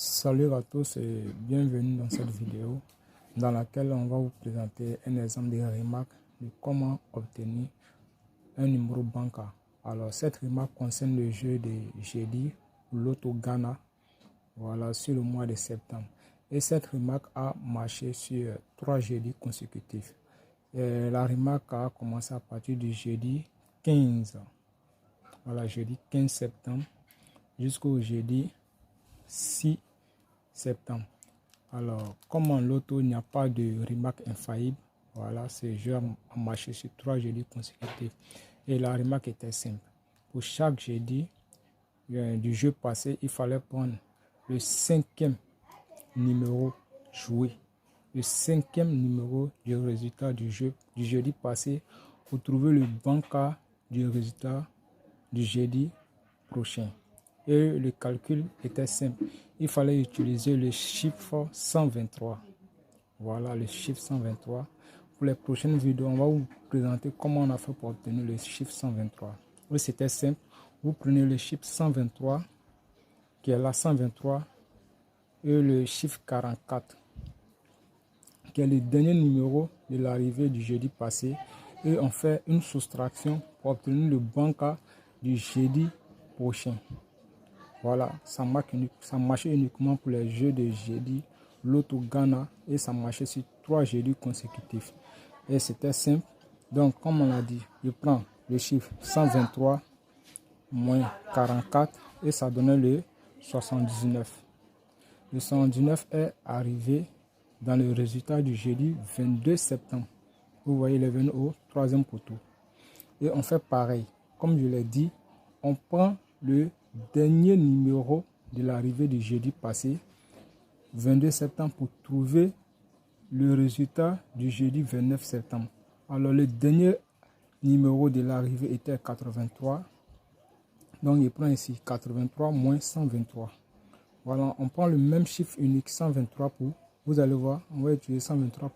Salut à tous et bienvenue dans cette vidéo dans laquelle on va vous présenter un exemple de remarque de comment obtenir un numéro bancaire. Alors cette remarque concerne le jeu de jeudi Loto Ghana, voilà, sur le mois de septembre. Et cette remarque a marché sur 3 jeudis consécutifs. Et la remarque a commencé à partir du jeudi 15, voilà, jeudi 15 septembre jusqu'au jeudi 6 septembre. Alors, comme en loto, il n'y a pas de remarque infaillible, voilà, ce jeu a marché sur 3 jeudis consécutifs. Et la remarque était simple. Pour chaque jeudi du jeu passé, il fallait prendre le 5e numéro joué. Le 5e numéro du résultat du jeu du jeudi passé pour trouver le bancaire du résultat du jeudi prochain. Et le calcul était simple. Il fallait utiliser le chiffre 123. Voilà le chiffre 123. Pour les prochaines vidéos, on va vous présenter comment on a fait pour obtenir le chiffre 123. Oui, c'était simple. Vous prenez le chiffre 123, qui est là 123, et le chiffre 44, qui est le dernier numéro de l'arrivée du jeudi passé. Et on fait une soustraction pour obtenir le bancaire du jeudi prochain. Voilà, ça marchait uniquement pour les jeux de jeudi Loto Ghana et ça marchait sur 3 jeudis consécutifs. Et c'était simple. Donc, comme on l'a dit, je prends le chiffre 123 moins 44 et ça donnait le 79. Le 79 est arrivé dans le résultat du jeudi 22 septembre. Vous voyez, il est venu au 3e poteau. Et on fait pareil. Comme je l'ai dit, on prend le dernier numéro de l'arrivée du jeudi passé, 22 septembre, pour trouver le résultat du jeudi 29 septembre. Alors, le dernier numéro de l'arrivée était 83. Donc, il prend ici 83 moins 123. Voilà, on prend le même chiffre unique, 123 pour, vous allez voir, on va utiliser 123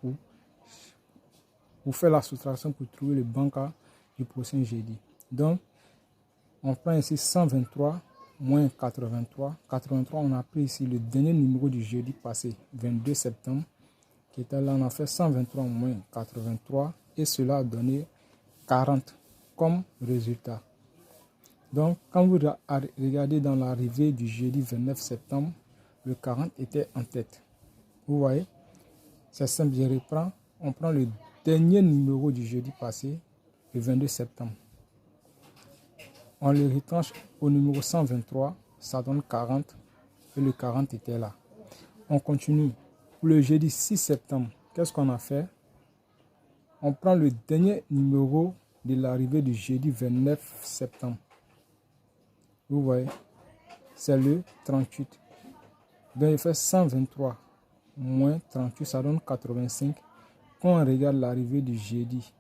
pour faire la soustraction pour trouver le bancaire du prochain jeudi. Donc, on prend ici 123 moins 83. 83, on a pris ici le dernier numéro du jeudi passé, 22 septembre, qui était là. On a fait 123 moins 83 et cela a donné 40 comme résultat. Donc, quand vous regardez dans l'arrivée du jeudi 29 septembre, le 40 était en tête. Vous voyez, c'est simple, je reprends. On prend le dernier numéro du jeudi passé, le 22 septembre. On le retranche au numéro 123, ça donne 40 et le 40 était là. On continue. Pour le jeudi 6 septembre, qu'est-ce qu'on a fait? On prend le dernier numéro de l'arrivée du jeudi 29 septembre. Vous voyez, c'est le 38. Donc il fait 123 moins 38, ça donne 85. Quand on regarde l'arrivée du jeudi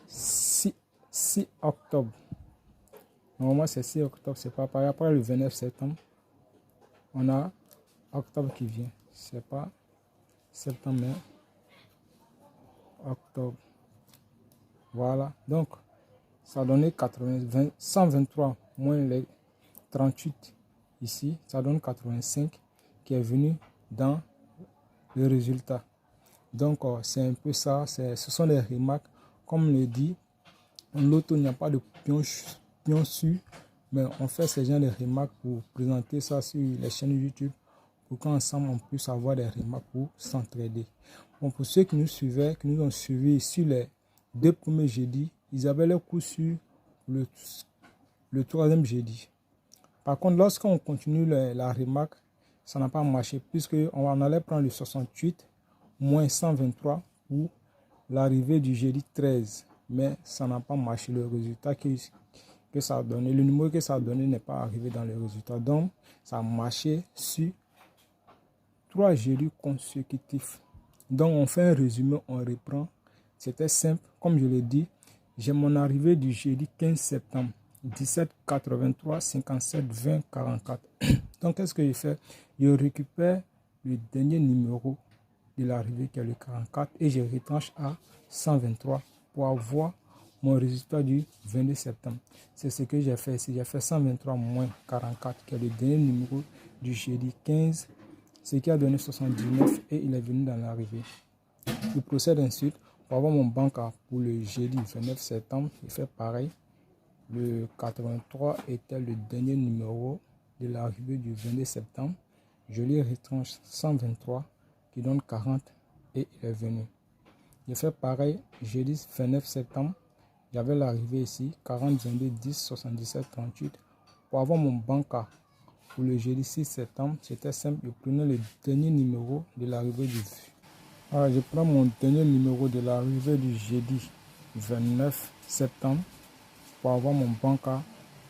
6 octobre, normalement c'est 6 octobre, c'est pas pareil. Après le 29 septembre, on a octobre qui vient. C'est pas septembre, mais octobre. Voilà, donc ça donne 123 moins les 38 ici, ça donne 85 qui est venu dans le résultat. Donc c'est un peu ça, ce sont des remarques. Comme le dit, en loto il n'y a pas de pion sûr, mais on fait ce genre de remarques pour présenter ça sur les chaînes YouTube pour qu'ensemble on puisse avoir des remarques pour s'entraider. Bon, pour ceux qui nous suivaient, qui nous ont suivis sur les 2 premiers jeudis, ils avaient le coup sur le 3e jeudi. Par contre, lorsqu'on continue la remarque, ça n'a pas marché puisqu'on allait prendre le 68 moins 123 pour l'arrivée du jeudi 13. Mais ça n'a pas marché. Le résultat que ça a donné, le numéro que ça a donné n'est pas arrivé dans le résultat. Donc, ça a marché sur 3 jeudis consécutifs. Donc, on fait un résumé, on reprend. C'était simple. Comme je l'ai dit, j'ai mon arrivée du jeudi 15 septembre. 17, 83, 57, 20, 44. Donc, qu'est-ce que je fais? Je récupère le dernier numéro de l'arrivée qui est le 44 et je retranche à 123 pour avoir mon résultat du 22 septembre. C'est ce que j'ai fait ici. J'ai fait 123 moins 44, qui est le dernier numéro du jeudi 15, ce qui a donné 79 et il est venu dans l'arrivée. Je procède ensuite pour avoir mon banca pour le jeudi 29 septembre. Il fait pareil. Le 83 était le dernier numéro de l'arrivée du 22 septembre. Je lui retranche 123 qui donne 40 et il est venu. J'ai fait pareil jeudi 29 septembre. J'avais l'arrivée ici 40, 22, 10, 77, 38. Pour avoir mon banca pour le jeudi 6 septembre, c'était simple. Je prenais le dernier numéro de l'arrivée du Alors, je prends mon dernier numéro de l'arrivée du jeudi 29 septembre pour avoir mon banca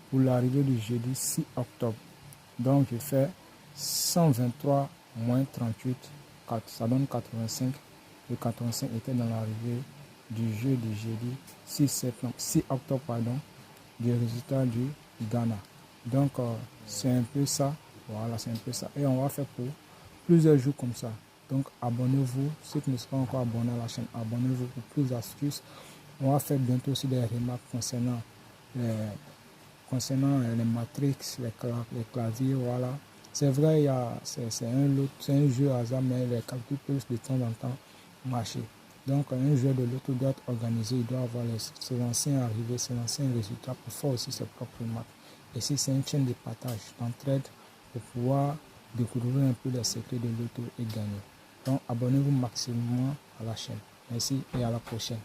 pour l'arrivée du jeudi 6 octobre. Donc, je fais 123 moins 38, 4, ça donne 85. Le 85 était dans l'arrivée du jeudi 6 octobre, du résultat du Ghana. Donc, c'est un peu ça. Voilà, c'est un peu ça. Et on va faire pour plusieurs jours comme ça. Donc, abonnez-vous. Ceux qui ne sont pas encore abonnés à la chaîne, abonnez-vous pour plus d'astuces. On va faire bientôt aussi des remarques concernant les matrix, les claviers, voilà. C'est vrai, c'est un jeu hasard, mais les calculs peuvent de temps en temps marcher. Donc, un jeu de l'autre doit être organisé, il doit avoir ses anciens arrivés, ses anciens résultats pour faire aussi ses propres remarques. Et si c'est une chaîne de partage, d'entraide, pour pouvoir découvrir un peu les secrets de l'auto et gagner. Donc, abonnez-vous maximum à la chaîne. Merci et à la prochaine.